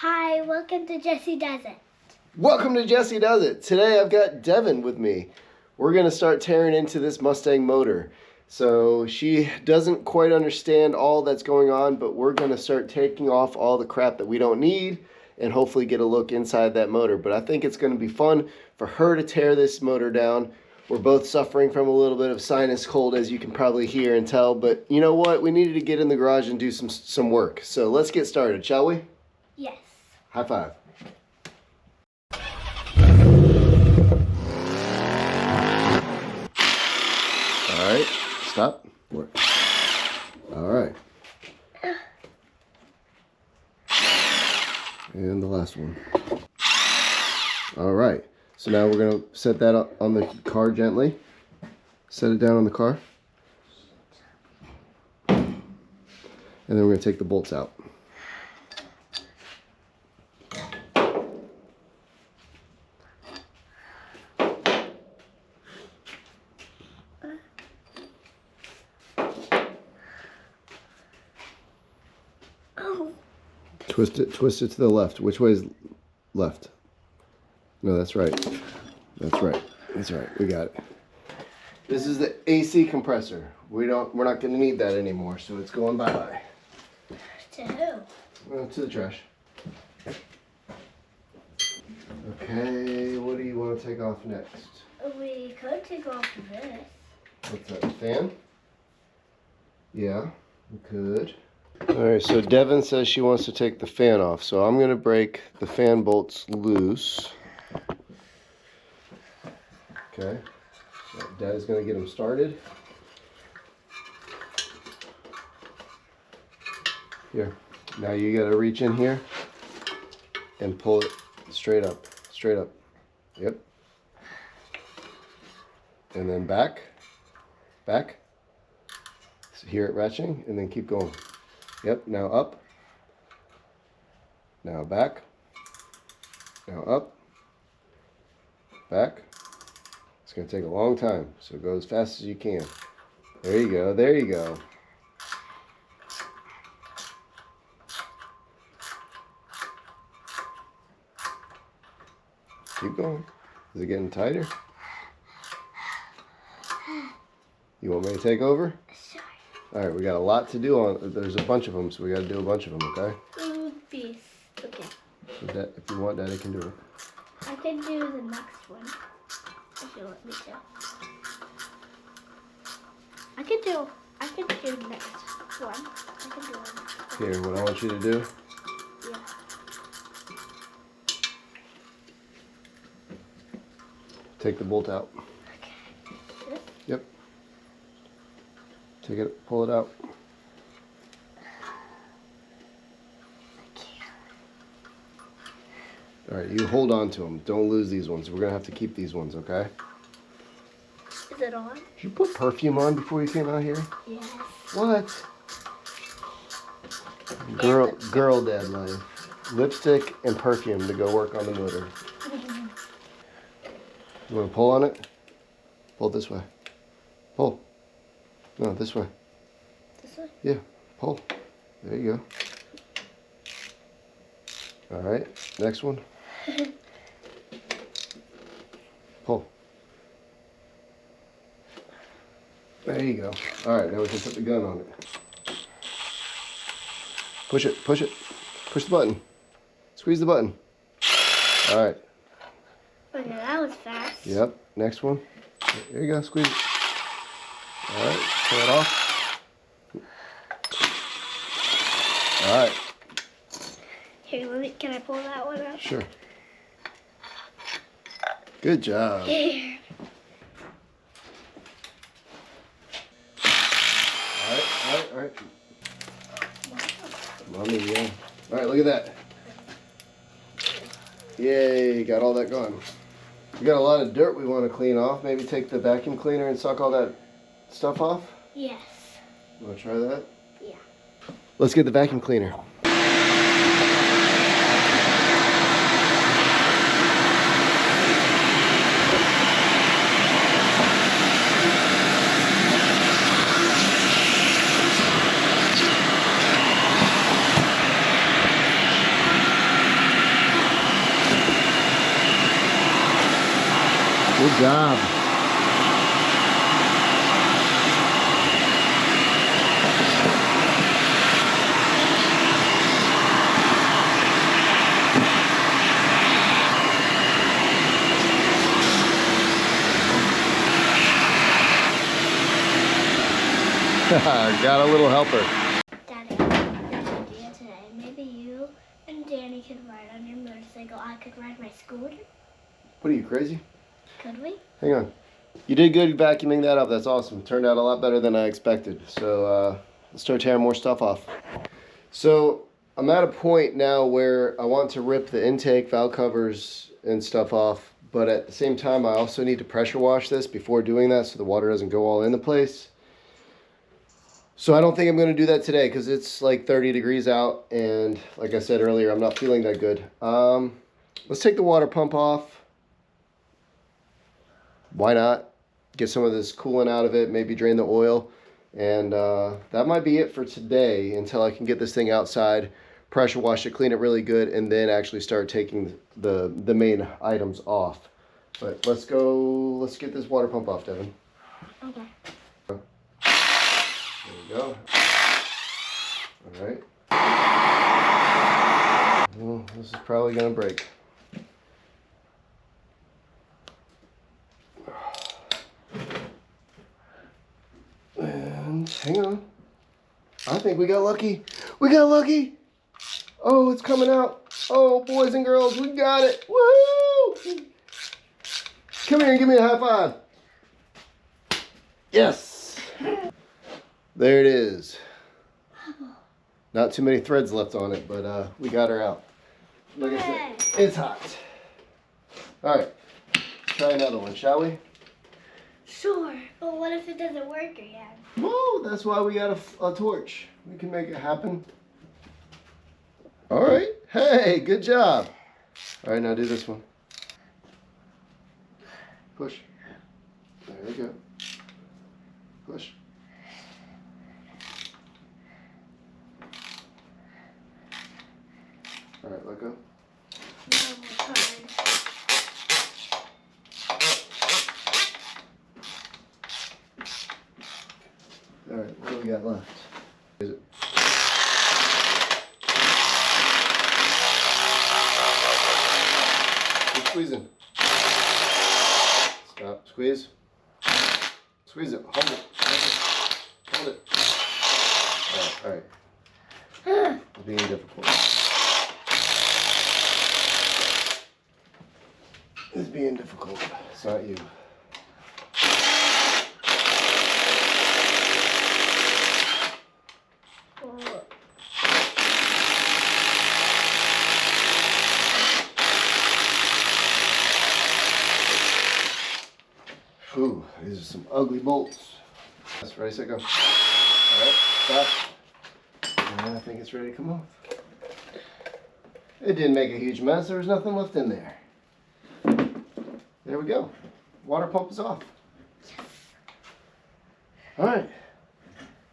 Hi, welcome to Jesse Does It. Welcome to Jesse Does It. Today I've got Devin with me. We're going to start tearing into this Mustang motor. So she doesn't quite understand all that's going on, but we're going to start taking off all the crap that we don't need and hopefully get a look inside that motor. But I think it's going to be fun for her to tear this motor down. We're both suffering from a little bit of sinus cold, as you can probably hear and tell. But you know what? We needed to get in the garage and do some work. So let's get started, shall we? Yes. High five. All right, stop. Work. All right. And the last one. All right. So now we're going to set that up on the car gently. Set it down on the car. And then we're going to take the bolts out. Twist it to the left. Which way is left? No, that's right. That's right. That's right. We got it. This is the AC compressor. We're not going to need that anymore, so it's going bye-bye. To who? To the trash. Okay, what do you want to take off next? We could take off this. What's that, the fan? Yeah, we could. Alright, so Devin says she wants to take the fan off, so I'm going to break the fan bolts loose. Okay, so Dad is going to get them started. Here, now you got to reach in here and pull it straight up, straight up. Yep. And then back, back. So hear it ratcheting, and then keep going. Yep, now up, now back, now up, back. It's going to take a long time, so go as fast as you can. There you go, there you go. Keep going. Is it getting tighter? You want me to take over? Sure. All right, we got a lot to do on. There's a bunch of them, so we got to do a bunch of them. Okay. Peace. Okay. So if you want, Daddy can do it. I can do the next one. If you want me to. I can do the next one. I can do it. Here, what I want you to do. Yeah. Take the bolt out. Okay. This? Yep. Take it, pull it out. All right, you hold on to them. Don't lose these ones. We're gonna have to keep these ones, okay? Is it on? Did you put perfume on before you came out here? Yes. What? Girl dad life. Lipstick and perfume to go work on the motor. You want to pull on it? Pull it this way. Pull. No, this way. This way? Yeah, pull. There you go. All right, next one. Pull. There you go. All right, now we can put the gun on it. Push it, push it. Push the button. Squeeze the button. All right. Okay, that was fast. Yep, next one. There you go, squeeze it. All right, pull it off. All right. Here, can I pull that one out? Sure. Good job. Here. All right. Mommy, yeah. All right, look at that. Yay, got all that gone. We got a lot of dirt we want to clean off. Maybe take the vacuum cleaner and suck all that stuff off? Yes. You want to try that? Yeah. Let's get the vacuum cleaner. Good job. Got a little helper. Daddy, I have an idea today. Maybe you and Danny could ride on your motorcycle. I could ride my scooter. What are you, crazy? Could we? Hang on. You did good vacuuming that up. That's awesome. Turned out a lot better than I expected. So let's start tearing more stuff off. So I'm at a point now where I want to rip the intake, valve covers, and stuff off. But at the same time, I also need to pressure wash this before doing that so the water doesn't go all in the place. So I don't think I'm going to do that today because it's like 30 degrees out. And like I said earlier, I'm not feeling that good. Let's take the water pump off. Why not? Get some of this coolant out of it, maybe drain the oil. And that might be it for today until I can get this thing outside, pressure wash it, clean it really good, and then actually start taking the main items off. But let's get this water pump off, Devin. Okay. There we go. All right. Well, this is probably gonna break. And hang on. I think we got lucky. We got lucky. Oh, it's coming out. Oh, boys and girls, we got it. Woohoo! Come here and give me a high five. Yes. There it is. Not too many threads left on it, but we got her out. Like I said, it's hot. All right, let's try another one, shall we? Sure, but what if it doesn't work again? Whoa, that's why we got a torch. We can make it happen. All right. Hey, good job. All right, now do this one. Push. There we go. Push. All right, let go. All right, what do we got left? Is it? Keep squeezing. Stop. Squeeze. Squeeze it. Hold it. Hold it. All right. All right. It's being difficult. It's being difficult. It's not you. Ooh, these are some ugly bolts. That's ready, set, go. All right, stop. And I think it's ready to come off. It didn't make a huge mess. There was nothing left in there. There we go. Water pump is off. All right.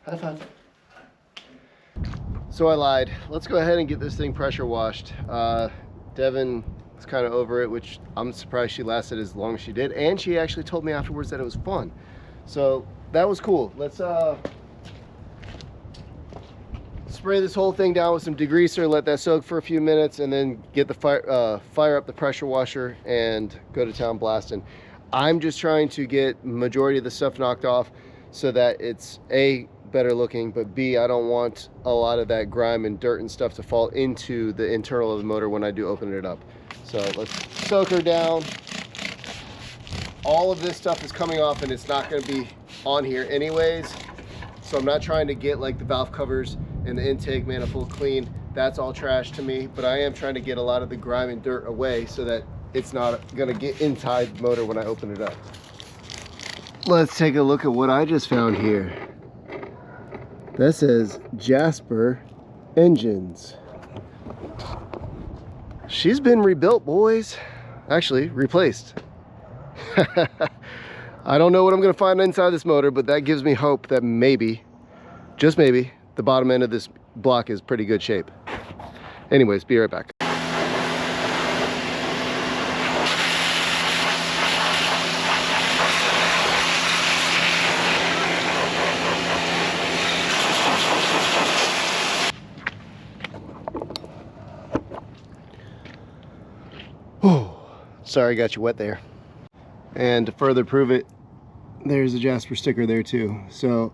High five. So I lied. Let's go ahead and get this thing pressure washed. Devin is kind of over it, which I'm surprised she lasted as long as she did. And she actually told me afterwards that it was fun. So that was cool. Let's spray this whole thing down with some degreaser, let that soak for a few minutes, and then get the fire up the pressure washer and go to town blasting. I'm just trying to get majority of the stuff knocked off so that it's A, better looking, but B, I don't want a lot of that grime and dirt and stuff to fall into the internal of the motor when I do open it up. So let's soak her down. All of this stuff is coming off and it's not going to be on here anyways. So I'm not trying to get like the valve covers and the intake manifold clean. That's all trash to me, but I am trying to get a lot of the grime and dirt away so that it's not going to get inside the motor when I open it up. Let's take a look at what I just found here. That says Jasper Engines. She's been rebuilt, boys. Actually, replaced. I don't know what I'm going to find inside this motor, but that gives me hope that maybe, just maybe, the bottom end of this block is pretty good shape. Anyways, be right back. Sorry, I got you wet there. And to further prove it, there's a Jasper sticker there too. So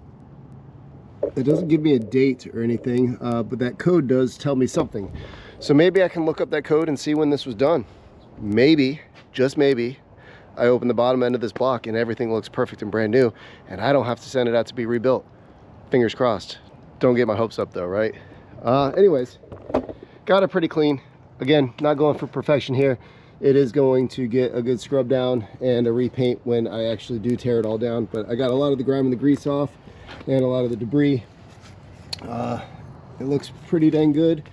it doesn't give me a date or anything, but that code does tell me something. So maybe I can look up that code and see when this was done. Maybe, just maybe, I open the bottom end of this block and everything looks perfect and brand new, and I don't have to send it out to be rebuilt. Fingers crossed. Don't get my hopes up though, right? Anyways, got it pretty clean. Again, not going for perfection here. It is going to get a good scrub down and a repaint when I actually do tear it all down, but I got a lot of the grime and the grease off and a lot of the debris. It looks pretty dang good.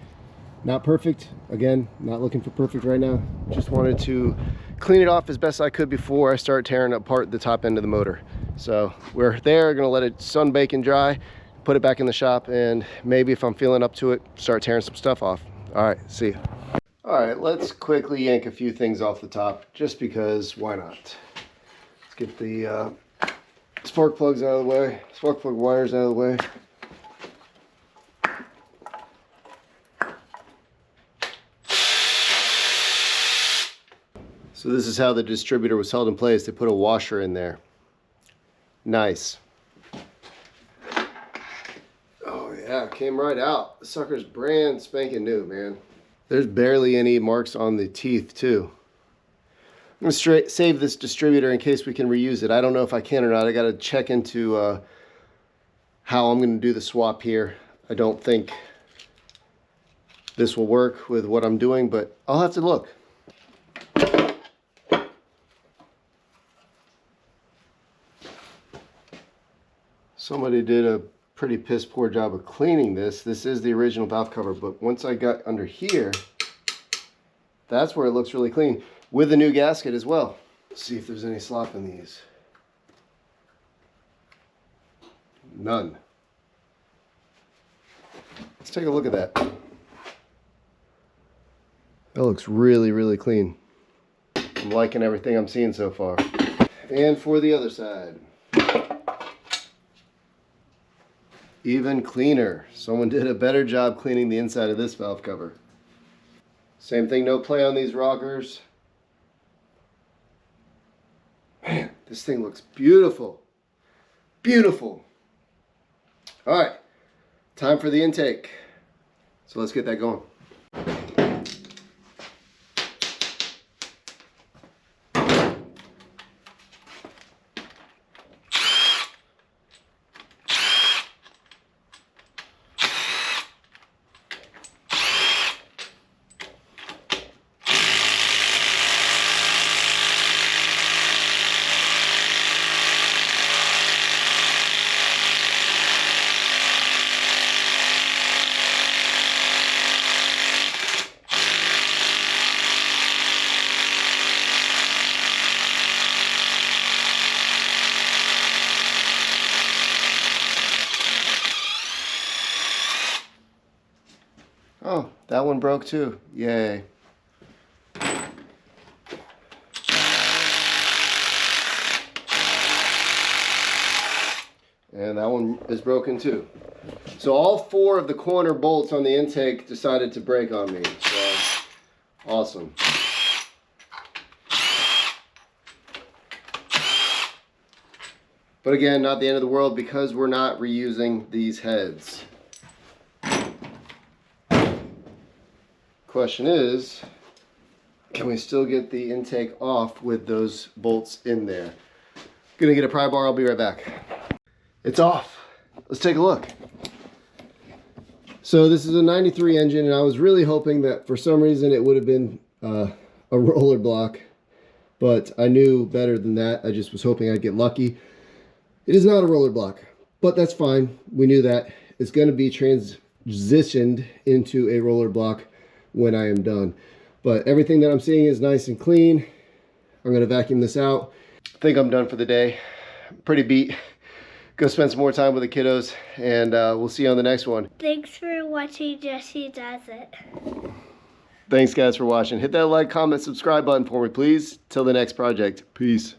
Not perfect. Again, not looking for perfect right now. Just wanted to clean it off as best I could before I start tearing apart the top end of the motor. So we're there, gonna let it sunbake and dry, put it back in the shop, and maybe if I'm feeling up to it, start tearing some stuff off. All right, see you. All right, let's quickly yank a few things off the top, just because, why not? Let's get the spark plugs out of the way, spark plug wires out of the way. So this is how the distributor was held in place. They put a washer in there. Nice. Oh yeah, came right out. The sucker's brand spanking new, man. There's barely any marks on the teeth too. I'm gonna save this distributor in case we can reuse it. I don't know if I can or not. I gotta check into how I'm gonna do the swap here. I don't think this will work with what I'm doing, but I'll have to look. Somebody did a pretty piss poor job of cleaning this. This is the original valve cover, but once I got under here, that's where it looks really clean, with the new gasket as well. Let's see if there's any slop in these. None. Let's take a look at that. That looks really, really clean. I'm liking everything I'm seeing so far. And for the other side. Even cleaner. Someone did a better job cleaning the inside of this valve cover. Same thing, no play on these rockers. Man, this thing looks beautiful. Beautiful. All right, time for the intake. So let's get that going. Oh, that one broke too. Yay. And that one is broken too. So all 4 of the corner bolts on the intake decided to break on me. So awesome. But again, not the end of the world because we're not reusing these heads. Question is, can we still get the intake off with those bolts in there? Gonna get a pry bar, I'll be right back. It's off. Let's take a look. So this is a 93 engine, and I was really hoping that for some reason it would have been a roller block, but I knew better than that. I just was hoping I'd get lucky. It is not a roller block, but that's fine. We knew that. It's gonna be transitioned into a roller block when I am done. But everything that I'm seeing is nice and clean. I'm gonna vacuum this out. I think I'm done for the day. Pretty beat. Go spend some more time with the kiddos, and we'll see you on the next one. Thanks for watching Jesse Does It. Thanks guys for watching. Hit that like, comment, subscribe button for me, please. Till the next project. Peace.